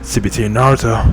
CBT Naruto.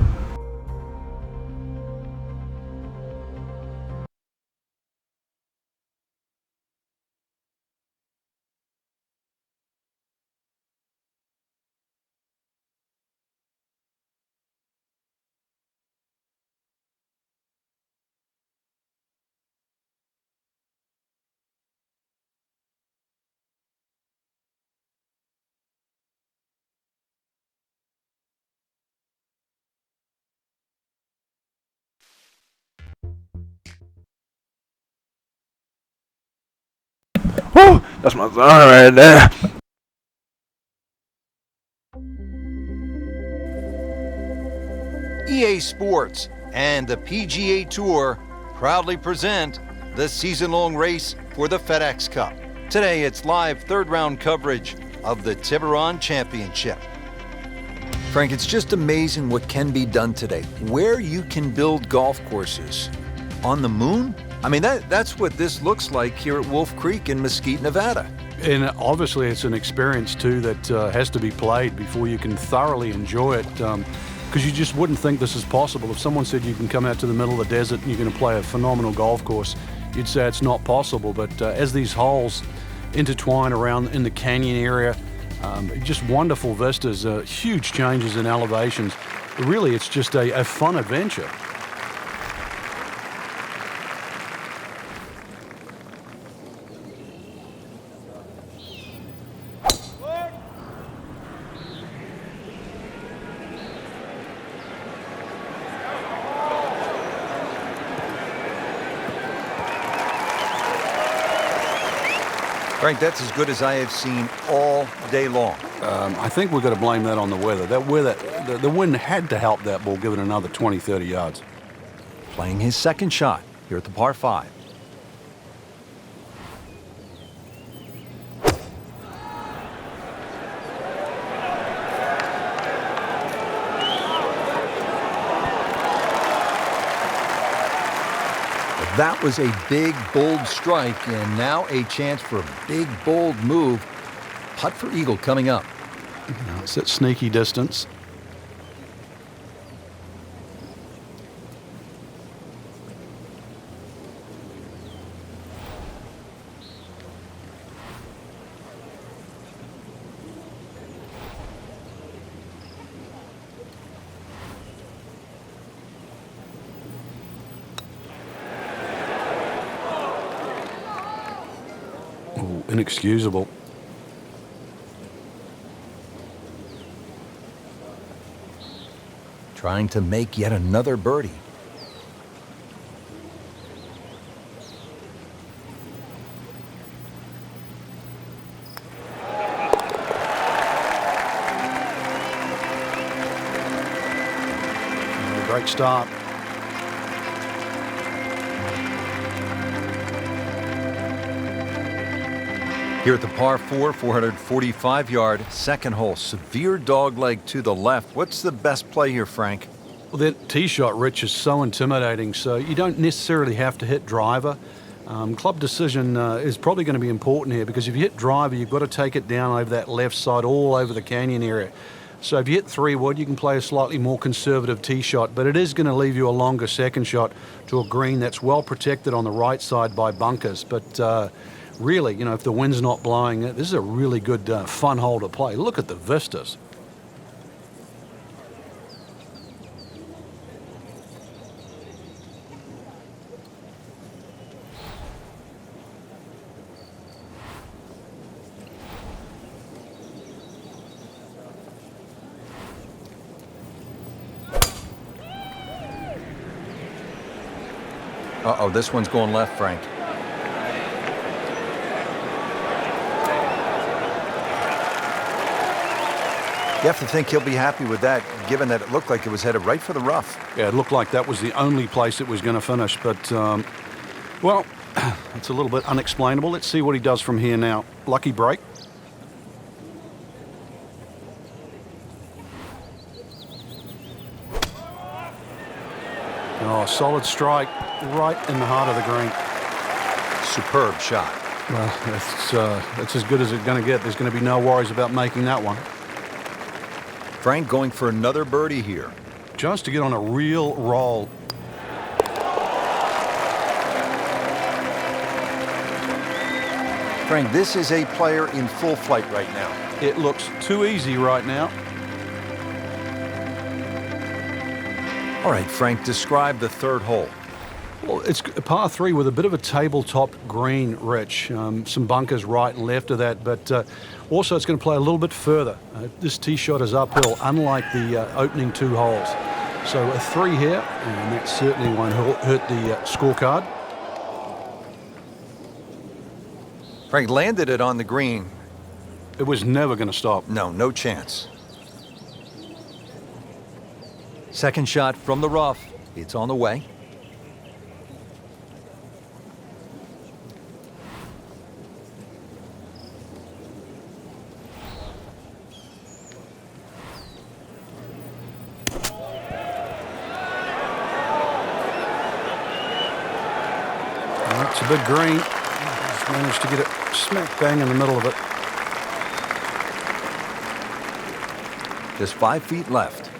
Woo! That's my song right there. EA Sports and the PGA Tour proudly present the season-long race for the FedEx Cup. Today, it's live third-round coverage of the Tiburon Championship. Frank, it's just amazing what can be done today. Where you can build golf courses. On the moon? I mean, that's what this looks like here at Wolf Creek in Mesquite, Nevada. And obviously it's an experience too that has to be played before you can thoroughly enjoy it, because you just wouldn't think this is possible. If someone said you can come out to the middle of the desert and you're going to play a phenomenal golf course, you'd say it's not possible. But as these holes intertwine around in the canyon area, just wonderful vistas, huge changes in elevations. Really, it's just a fun adventure. Frank, that's as good as I have seen all day long. I think we've got to blame that on the weather. That weather, the wind had to help that ball give it another 20, 30 yards. Playing his second shot here at the par 5. That was a big, bold strike, and now a chance for a big, bold move. Putt for eagle coming up. It's at sneaky distance. Oh, inexcusable. Trying to make yet another birdie. Great start. Here at the par 4, 445-yard second hole. Severe dogleg to the left. What's the best play here, Frank? Well, that tee shot, Rich, is so intimidating, so you don't necessarily have to hit driver. Club decision is probably going to be important here, because if you hit driver, you've got to take it down over that left side, all over the canyon area. So if you hit 3-wood, you can play a slightly more conservative tee shot, but it is going to leave you a longer second shot to a green that's well protected on the right side by bunkers. But really, you know, if the wind's not blowing, this is a really good, fun hole to play. Look at the vistas. Uh-oh, this one's going left, Frank. You have to think he'll be happy with that, given that it looked like it was headed right for the rough. Yeah, it looked like that was the only place it was going to finish, but, well, it's a little bit unexplainable. Let's see what he does from here now. Lucky break. Oh, solid strike right in the heart of the green. Superb shot. Well, it's as good as it's going to get. There's going to be no worries about making that one. Frank going for another birdie here. Just to get on a real roll. Frank, this is a player in full flight right now. It looks too easy right now. All right, Frank, describe the third hole. Well, it's a par 3 with a bit of a tabletop green, Rich. Some bunkers right and left of that, but also it's going to play a little bit further. This tee shot is uphill, unlike the opening 2 holes. So a 3 here, and that certainly won't hurt the scorecard. Frank landed it on the green. It was never going to stop. No chance. Second shot from the rough. It's on the way. It's a big green. Just managed to get it smack bang in the middle of it. Just 5 feet left.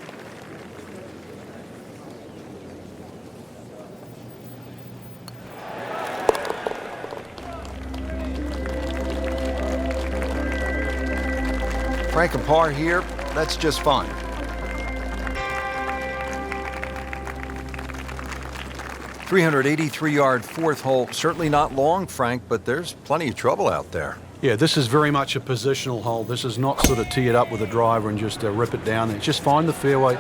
Frank, a par here, that's just fine. .383-yard fourth hole. Certainly not long, Frank, but there's plenty of trouble out there. Yeah, this is very much a positional hole. This is not sort of tee it up with a driver and just rip it down there. Just find the fairway.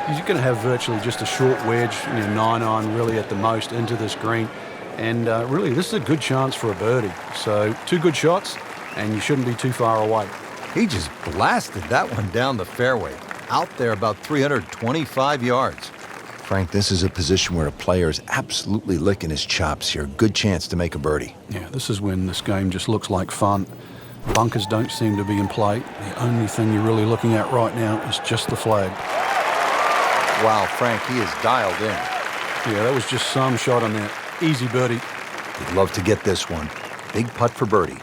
You're going to have virtually just a short wedge, 9-iron really at the most into this green. And really, this is a good chance for a birdie. So 2 good shots, and you shouldn't be too far away. He just blasted that one down the fairway. Out there about 325 yards. Frank, this is a position where a player is absolutely licking his chops here. Good chance to make a birdie. Yeah, this is when this game just looks like fun. Bunkers don't seem to be in play. The only thing you're really looking at right now is just the flag. Wow, Frank, he is dialed in. Yeah, that was just some shot on that. Easy birdie. He'd love to get this one. Big putt for birdie.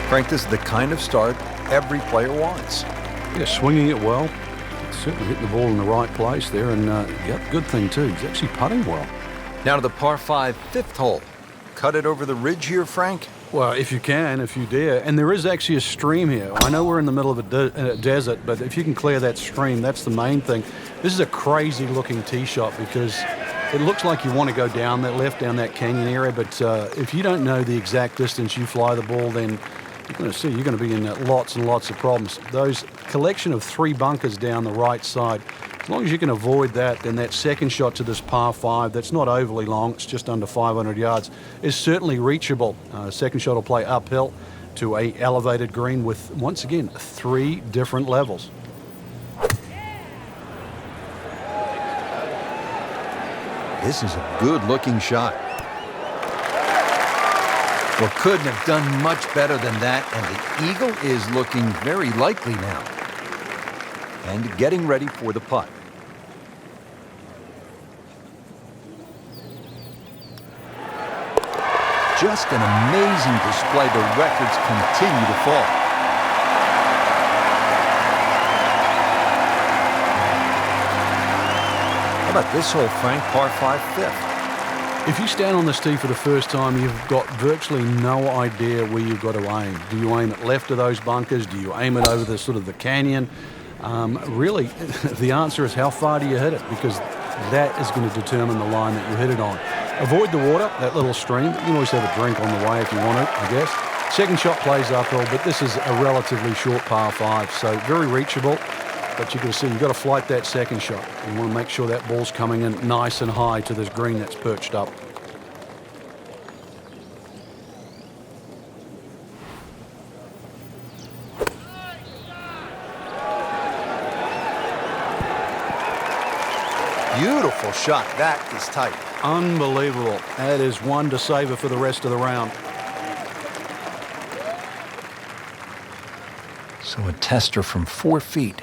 Frank, this is the kind of start every player wants. Yeah, swinging it well. Certainly hitting the ball in the right place there, and good thing too. He's actually putting well. Now to the par 5 fifth hole. Cut it over the ridge here, Frank? Well, if you can, if you dare. And there is actually a stream here. I know we're in the middle of a desert, but if you can clear that stream, that's the main thing. This is a crazy looking tee shot because it looks like you want to go down that that canyon area, but if you don't know the exact distance you fly the ball, then you're going to be in lots and lots of problems. Those collection of 3 bunkers down the right side, as long as you can avoid that, then that second shot to this par 5, that's not overly long, it's just under 500 yards, is certainly reachable. Second shot will play uphill to a elevated green with, once again, 3 different levels. This is a good-looking shot. Well, couldn't have done much better than that, and the eagle is looking very likely now. And getting ready for the putt. Just an amazing display. The records continue to fall. How about this hole, Frank? Par 5 fifth. If you stand on this tee for the first time, you've got virtually no idea where you've got to aim. Do you aim it left of those bunkers? Do you aim it over the sort of the canyon? Really, the answer is how far do you hit it, because that is going to determine the line that you hit it on. Avoid the water, that little stream. You can always have a drink on the way if you want it, I guess. Second shot plays uphill, but this is a relatively short par 5, so very reachable. But you can see you've got to flight that second shot. You want to make sure that ball's coming in nice and high to this green that's perched up. Beautiful shot. That is tight. Unbelievable. That is one to savor for the rest of the round. So a tester from 4 feet.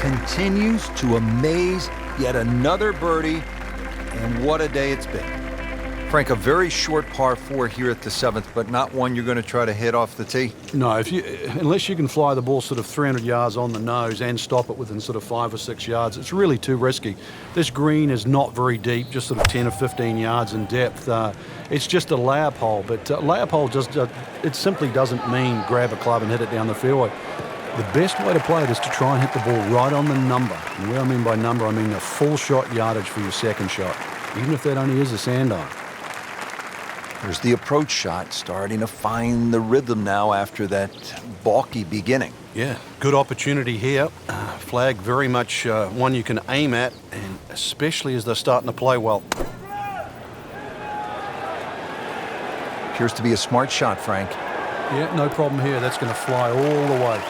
continues to amaze. Yet another birdie, and what a day it's been. Frank, a very short par 4 here at the 7th, but not one you're going to try to hit off the tee? No, unless you can fly the ball sort of 300 yards on the nose and stop it within sort of 5 or 6 yards, it's really too risky. This green is not very deep, just sort of 10 or 15 yards in depth. It's just a layup hole, but layup hole it simply doesn't mean grab a club and hit it down the fairway. The best way to play it is to try and hit the ball right on the number. And what I mean by number, I mean the full shot yardage for your second shot, even if that only is a sand iron. There's the approach shot starting to find the rhythm now after that balky beginning. Yeah, good opportunity here. Flag very much one you can aim at, and especially as they're starting to play well. Appears to be a smart shot, Frank. Yeah, no problem here. That's going to fly all the way.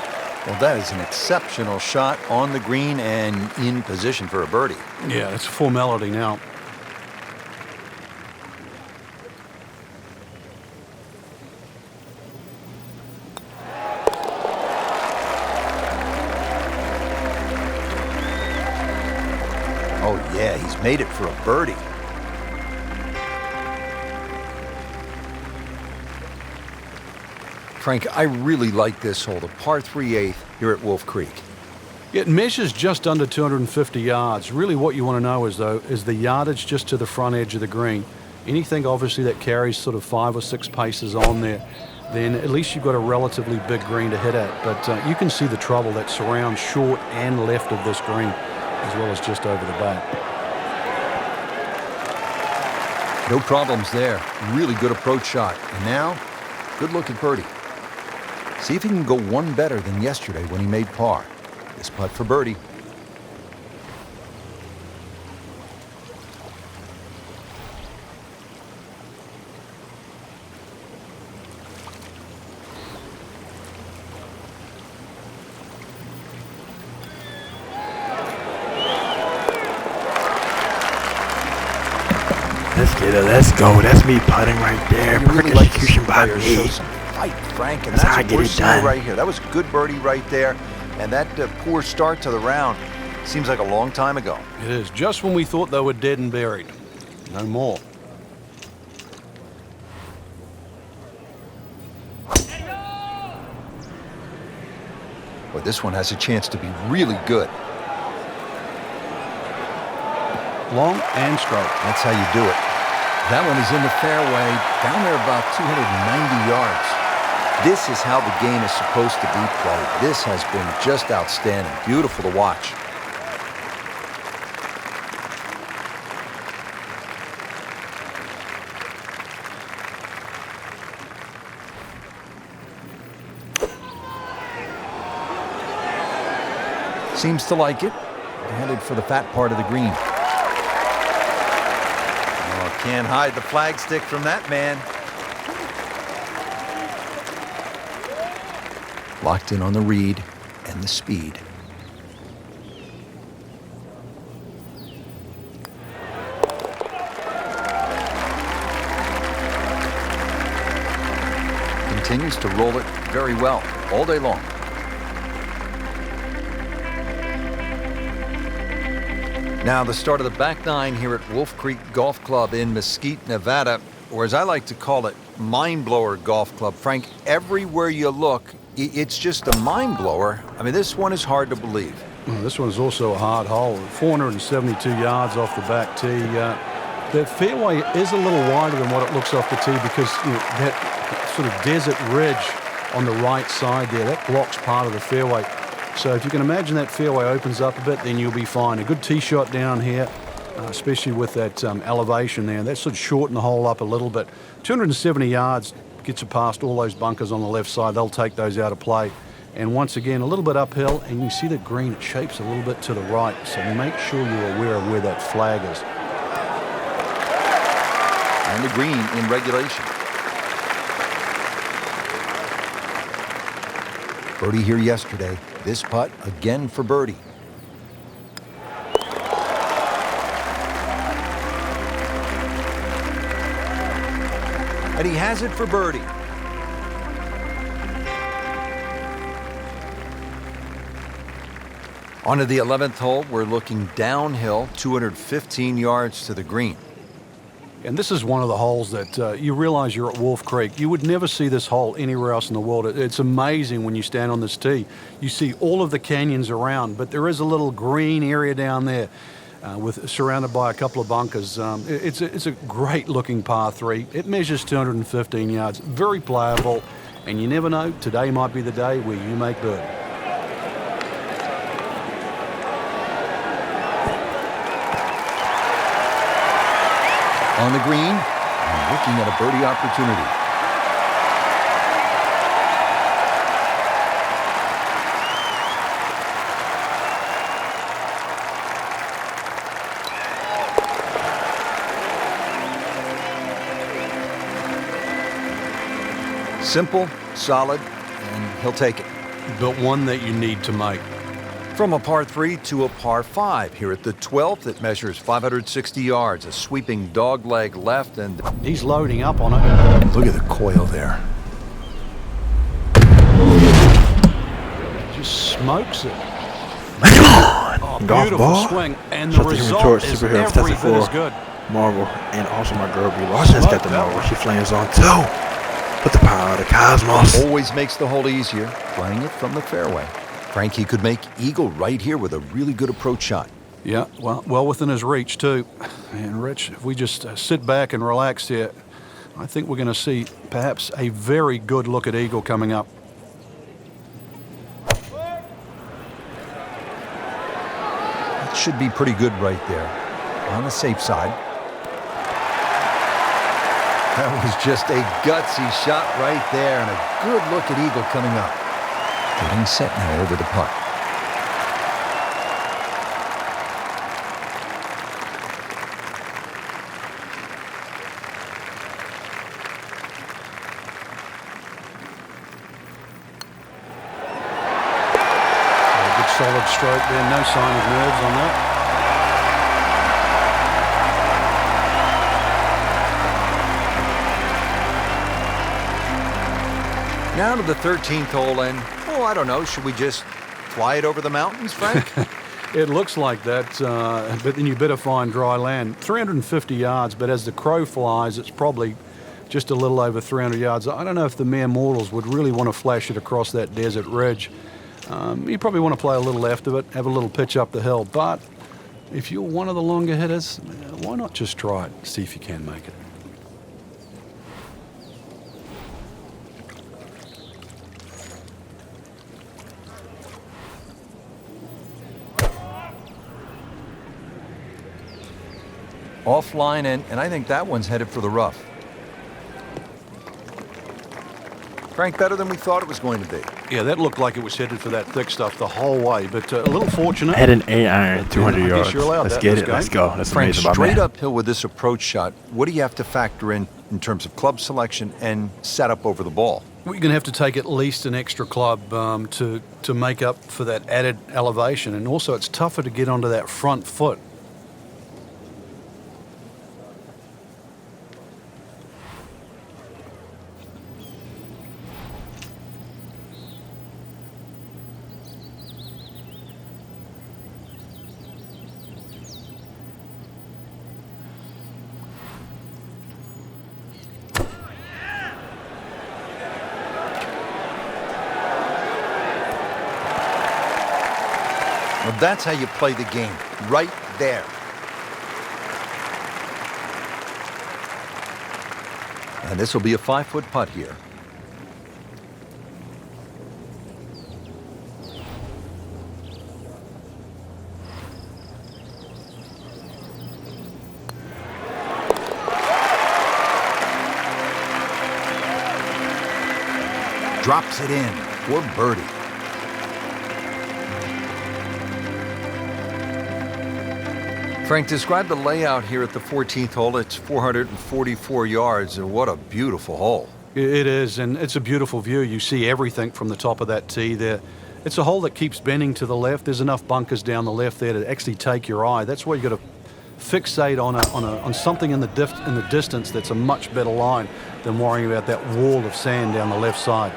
Well, that is an exceptional shot on the green and in position for a birdie. Yeah, it's a formality now. Oh, yeah, he's made it for a birdie. Frank, I really like this hole, the par 3/8 here at Wolf Creek. It measures just under 250 yards. Really what you want to know is the yardage just to the front edge of the green. Anything obviously that carries sort of 5 or 6 paces on there, then at least you've got a relatively big green to hit at. But you can see the trouble that surrounds short and left of this green, as well as just over the back. No problems there. Really good approach shot. And now, good look at birdie. See if he can go one better than yesterday when he made par. This putt for birdie. Let's get it. Let's go. That's me putting right there. You really Perfect like to see execution by players me. show some fight, Frank, and That's how I what get we're it seeing done. right here. That was a good birdie right there, and that poor start to the round seems like a long time ago. It is just when we thought they were dead and buried. No more. But this one has a chance to be really good. Long and straight. That's how you do it. That one is in the fairway, down there about 290 yards. This is how the game is supposed to be played. This has been just outstanding. Beautiful to watch. Seems to like it. Headed for the fat part of the green. Oh, can't hide the flagstick from that man. Locked in on the read and the speed. Continues to roll it very well all day long. Now the start of the back nine here at Wolf Creek Golf Club in Mesquite, Nevada, or as I like to call it, Mind Blower Golf Club. Frank, everywhere you look, it's just a mind blower. I mean, this one is hard to believe. Well, this one's also a hard hole. 472 yards off the back tee. The fairway is a little wider than what it looks off the tee because that sort of desert ridge on the right side there, that blocks part of the fairway. So if you can imagine that fairway opens up a bit, then you'll be fine. A good tee shot down here, especially with that elevation there. That should shorten the hole up a little bit. 270 yards gets you past all those bunkers on the left side. They'll take those out of play. And once again, a little bit uphill, and you see the green, it shapes a little bit to the right. So make sure you're aware of where that flag is. And the green in regulation. Birdie here yesterday. This putt again for birdie. And he has it for birdie. On to the 11th hole, we're looking downhill, 215 yards to the green. And this is one of the holes that you realize you're at Wolf Creek. You would never see this hole anywhere else in the world. It's amazing when you stand on this tee. You see all of the canyons around, but there is a little green area down there surrounded by a couple of bunkers. It's a great-looking par 3. It measures 215 yards, very playable, and you never know, today might be the day where you make birdie. On the green, and looking at a birdie opportunity. Simple, solid, and he'll take it. But one that you need to make. From a par 3 to a par 5 here at the 12th. It measures 560 yards, a sweeping dogleg left, and he's loading up on it. Look at the coil there. Just smokes it. Come on! Oh, Golf beautiful ball. swing, and the Shout out to Human result Torch, is superhero, every Fantastic bit as Four, good. Marvel, and also my girl Brie Larson's got the Marvel. She flames on too. With the power of the cosmos. always makes the hole easier, playing it from the fairway. Frankie could make eagle right here with a really good approach shot. Yeah, well within his reach, too. And, Rich, if we just sit back and relax here, I think we're going to see perhaps a very good look at eagle coming up. That should be pretty good right there, on the safe side. That was just a gutsy shot right there, and a good look at eagle coming up. Getting set now over the putt. Good solid stroke there, no sign of nerves on that. Now to the 13th hole, and, I don't know, should we just fly it over the mountains, Frank? It looks like that, but then you better find dry land. 350 yards, but as the crow flies, it's probably just a little over 300 yards. I don't know if the mere mortals would really want to flash it across that desert ridge. You probably want to play a little left of it, have a little pitch up the hill, but if you're one of the longer hitters, why not just try it, see if you can make it. Offline, and I think that one's headed for the rough. Frank, better than we thought it was going to be. Yeah, that looked like it was headed for that thick stuff the whole way, but a little fortunate. Had an 8-iron, 200 I guess yards. you're allowed Let's that get in it. this Let's game. go. That's Frank, amazing about straight me. uphill with this approach shot, what do you have to factor in terms of club selection and setup over the ball? We're going to have to take at least an extra club to make up for that added elevation, and also it's tougher to get onto that front foot. Well, that's how you play the game, right there. And this will be a 5-foot putt here. Drops it in for birdie. Frank, describe the layout here at the 14th hole. It's 444 yards, and what a beautiful hole. It is, and it's a beautiful view. You see everything from the top of that tee there. It's a hole that keeps bending to the left. There's enough bunkers down the left there to actually take your eye. That's why you got to fixate on something in the distance that's a much better line than worrying about that wall of sand down the left side.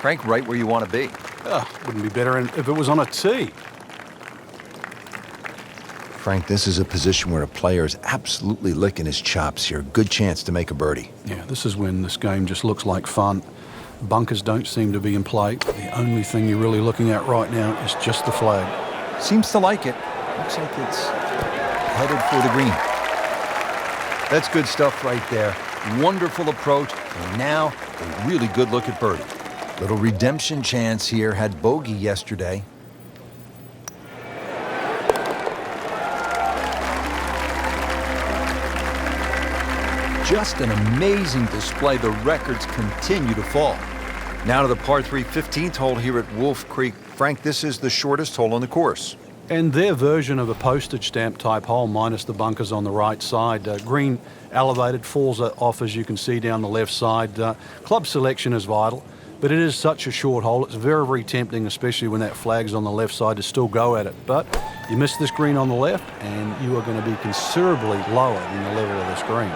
Frank, right where you want to be. Wouldn't be better if it was on a tee. Frank, this is a position where a player is absolutely licking his chops here. Good chance to make a birdie. Yeah, this is when this game just looks like fun. Bunkers don't seem to be in play. The only thing you're really looking at right now is just the flag. Seems to like it. Looks like it's headed for the green. That's good stuff right there. Wonderful approach, and now a really good look at birdie. Little redemption chance here. Had bogey yesterday. Just an amazing display. The records continue to fall. Now to the par 3 15th hole here at Wolf Creek. Frank, this is the shortest hole on the course. And their version of a postage stamp type hole, minus the bunkers on the right side. Green elevated, falls off as you can see down the left side. Club selection is vital, but it is such a short hole. It's very, very tempting, especially when that flag's on the left side, to still go at it. But you miss this green on the left, and you are going to be considerably lower than the level of this green.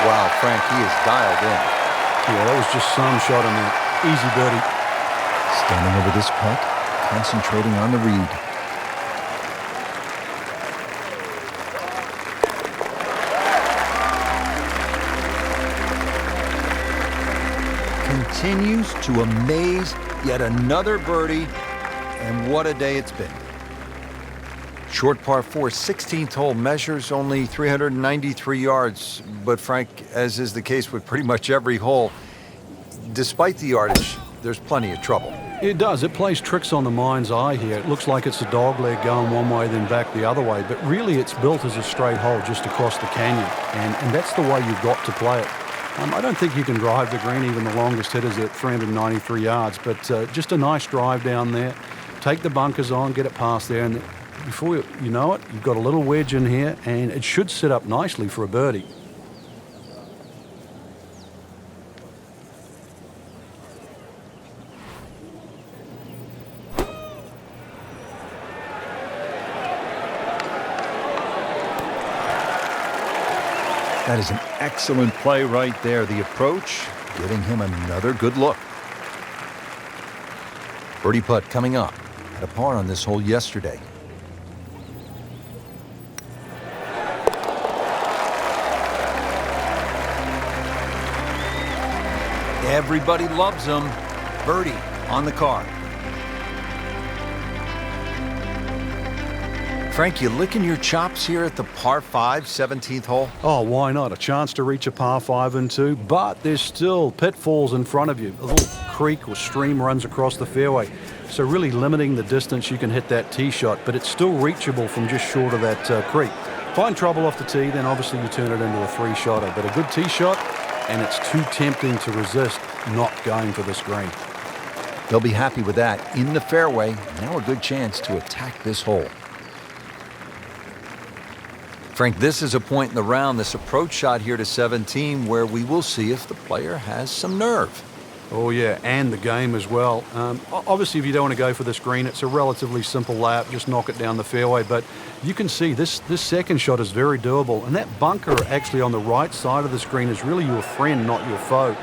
Wow, Frank, he is dialed in. Yeah, that was just some shot in there. Easy birdie. Standing over this putt, concentrating on the read. Continues to amaze. Yet another birdie, and what a day it's been. Short par 4, 16th hole, measures only 393 yards. But Frank, as is the case with pretty much every hole, despite the yardage, there's plenty of trouble. It does. It plays tricks on the mind's eye here. It looks like it's a dog leg going one way, then back the other way. But really, it's built as a straight hole just across the canyon. And that's the way you've got to play it. I don't think you can drive the green, even the longest hitters at 393 yards. But just a nice drive down there. Take the bunkers on, get it past there. And before you know it, you've got a little wedge in here. And it should set up nicely for a birdie. That is an excellent play right there. The approach, giving him another good look. Birdie putt coming up. Had a par on this hole yesterday. Everybody loves him. Birdie on the card. Frank, you licking your chops here at the par 5, 17th hole? Oh, why not? A chance to reach a par 5 and 2, but there's still pitfalls in front of you. A little creek or stream runs across the fairway, so really limiting the distance you can hit that tee shot, but it's still reachable from just short of that creek. Find trouble off the tee, then obviously you turn it into a 3-shotter, but a good tee shot, and it's too tempting to resist not going for this green. They'll be happy with that. In the fairway, now a good chance to attack this hole. Frank, this is a point in the round, this approach shot here to 17, where we will see if the player has some nerve. Oh, yeah, and the game as well. Obviously, if you don't want to go for this green, it's a relatively simple lap. Just knock it down the fairway. But you can see this second shot is very doable. And that bunker actually on the right side of the screen is really your friend, not your foe.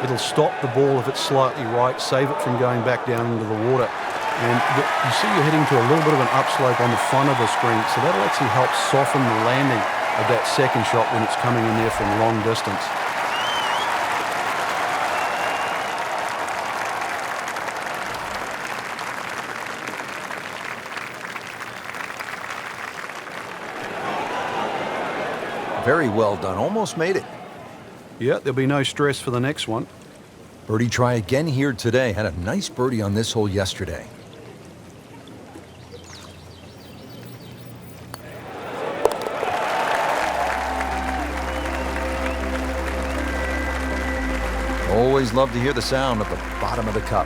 It'll stop the ball if it's slightly right, save it from going back down into the water. And you see you're heading to a little bit of an upslope on the front of the screen, so that'll actually help soften the landing of that second shot when it's coming in there from long distance. Very well done. Almost made it. Yeah, there'll be no stress for the next one. Birdie try again here today. Had a nice birdie on this hole yesterday. Always love to hear the sound at the bottom of the cup.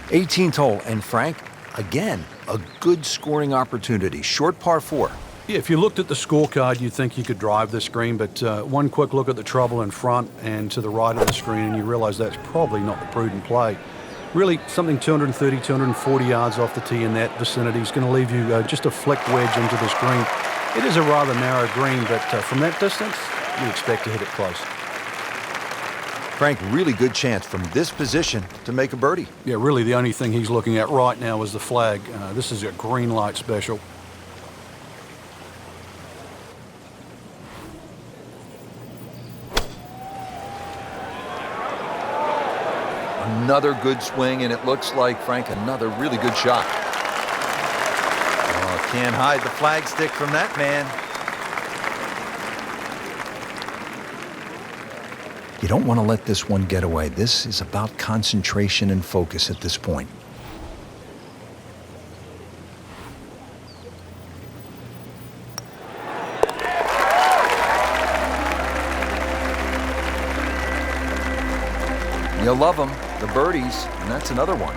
18th hole, and Frank, again, a good scoring opportunity. Short par 4. Yeah, if you looked at the scorecard, you'd think you could drive this green, but one quick look at the trouble in front and to the right of the screen, and you realize that's probably not the prudent play. Really, something 230, 240 yards off the tee in that vicinity is going to leave you just a flick wedge into this green. It is a rather narrow green, but from that distance, you expect to hit it close. Frank, really good chance from this position to make a birdie. Yeah, really the only thing he's looking at right now is the flag. This is a green light special. Another good swing, and it looks like, Frank, another really good shot. Oh, can't hide the flagstick from that man. You don't want to let this one get away. This is about concentration and focus at this point. You'll love them, the birdies, and that's another one.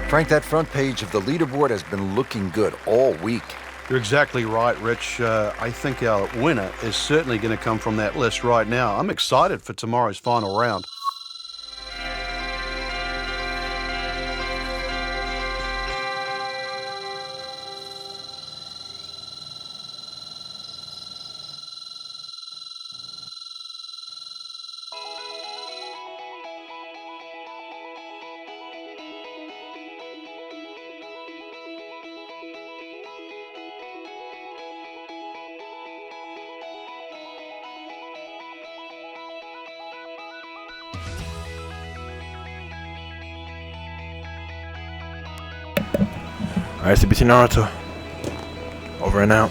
Frank, that front page of the leaderboard has been looking good all week. You're exactly right, Rich. I think our winner is certainly going to come from that list right now. I'm excited for tomorrow's final round. Alright, CBT Naruto. Over and out.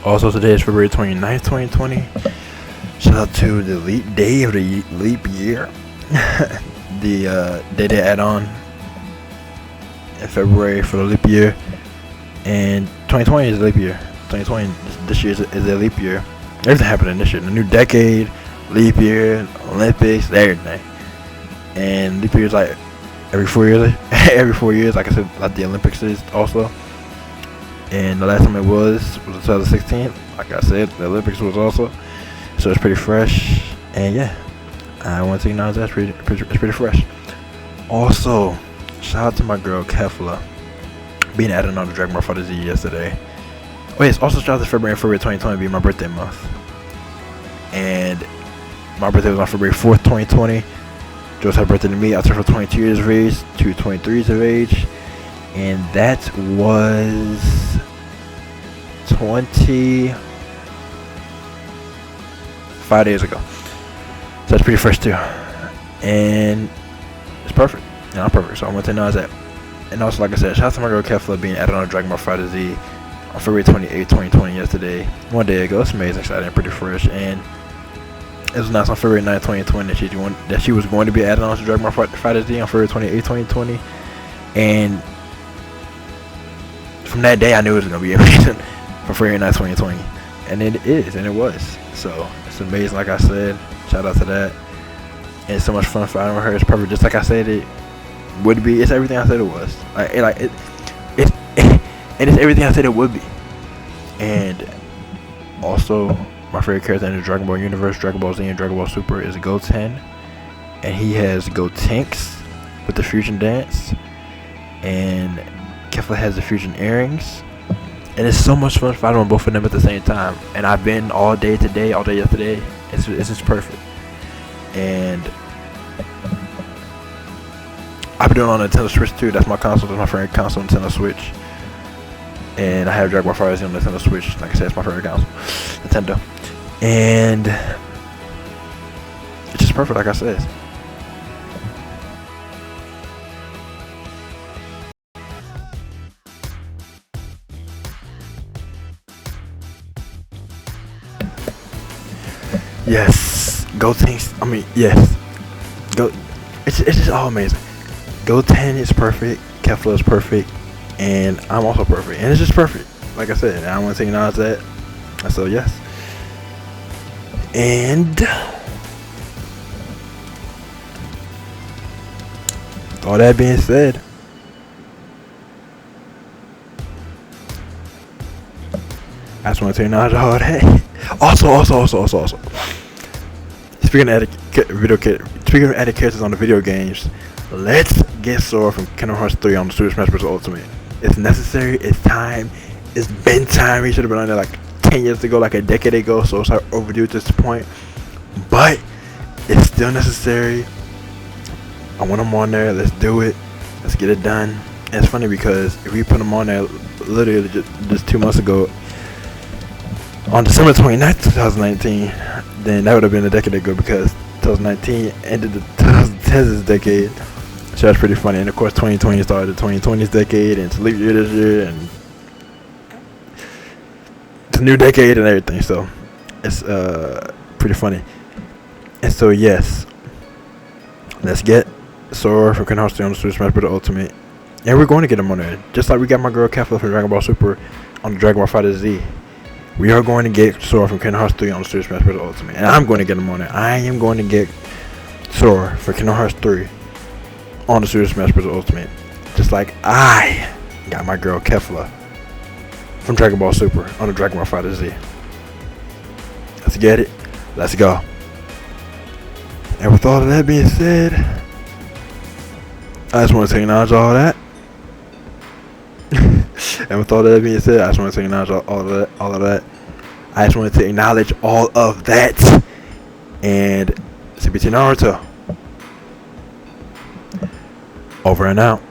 Also, today is February 29th, 2020. Shout out to the leap day of the leap year. The day they add on in February for the leap year. And 2020 is a leap year. 2020, this year is a leap year. Everything happening this year. The new decade, leap year, Olympics, everything. And leap year is like every 4 years. Every 4 years, like I said, like the Olympics is also. And the last time it was 2016. Like I said, the Olympics was also. So it's pretty fresh. And yeah, I want to acknowledge that's pretty fresh. Also, shout out to my girl Kefla being added on the Dragon Ball FighterZ yesterday. Oh yes, also shout out to February 2020 being my birthday month. And my birthday was on February 4th, 2020. Just had a birthday to me. I turned from 22 years of age to 23 years of age. And that was 25 days ago. So that's pretty fresh too. And it's perfect. Yeah, I'm perfect. So I want to acknowledge that. And also, like I said, shout out to my girl Kefla being added on Dragon Ball FighterZ on February 28, 2020 yesterday. 1 day ago. It's amazing, exciting, and pretty fresh. And it was announced on February 9, 2020 that she was going to be added on to Dragon Ball FighterZ on February 28, 2020. And from that day, I knew it was going to be amazing for February 9, 2020. And it is, and it was. So it's amazing, like I said. Shout out to that. And it's so much fun fighting with her. It's perfect, just like I said it would be. It's everything I said it was. And it's everything I said it would be. And also, my favorite character in the Dragon Ball universe, Dragon Ball Z and Dragon Ball Super, is Goten. And he has Gotenks with the fusion dance. And Kefla has the fusion earrings. And it's so much fun fighting on both of them at the same time. And I've been all day today, all day yesterday. It's just perfect. And I've been doing it on Nintendo Switch too. That's my console. That's my favorite console, Nintendo Switch. And I have Dragon Ball FighterZ on Nintendo Switch. Like I said, it's my favorite console, Nintendo. And it's just perfect, like I said. Yes, Gotenks. I mean, yes. It's just all amazing. Goten is perfect. Kefla is perfect. And I'm also perfect. And it's just perfect. Like I said, and I want to acknowledge that. So, yes. And all that being said, I just want to acknowledge all that. Also, Also. Speaking of added characters on the video games, let's get Sora from Kingdom Hearts 3 on the Super Smash Bros. Ultimate. It's necessary. It's time. It's been time. He should have been on there like 10 years ago, like a decade ago. So it's like overdue at this point. But it's still necessary. I want him on there. Let's do it. Let's get it done. And it's funny because if we put him on there literally just 2 months ago, on December 29th, 2019, then that would have been a decade ago because 2019 ended the 2010s decade. So that's pretty funny. And of course, 2020 started the 2020s decade, and it's a leap year this year, and it's a new decade and everything. So it's pretty funny. And so yes, let's get Sora from Kingdom Hearts 3 on the Super Smash Bros. Ultimate, and we're going to get him on there, just like we got my girl Kefla from Dragon Ball Super on the Dragon Ball FighterZ. We are going to get Sora from Kingdom Hearts 3 on the Super Smash Bros. Ultimate, and I'm going to get him on there. I am going to get Sora for Kingdom Hearts 3 on the Super Smash Bros. Ultimate, just like I got my girl Kefla from Dragon Ball Super on the Dragon Ball FighterZ. Let's get it. Let's go. And with all of that being said, I just want to acknowledge all that. And with all that being said, I just want to acknowledge all of that. I just wanted to acknowledge all of that. And CBT Naruto. Over and out.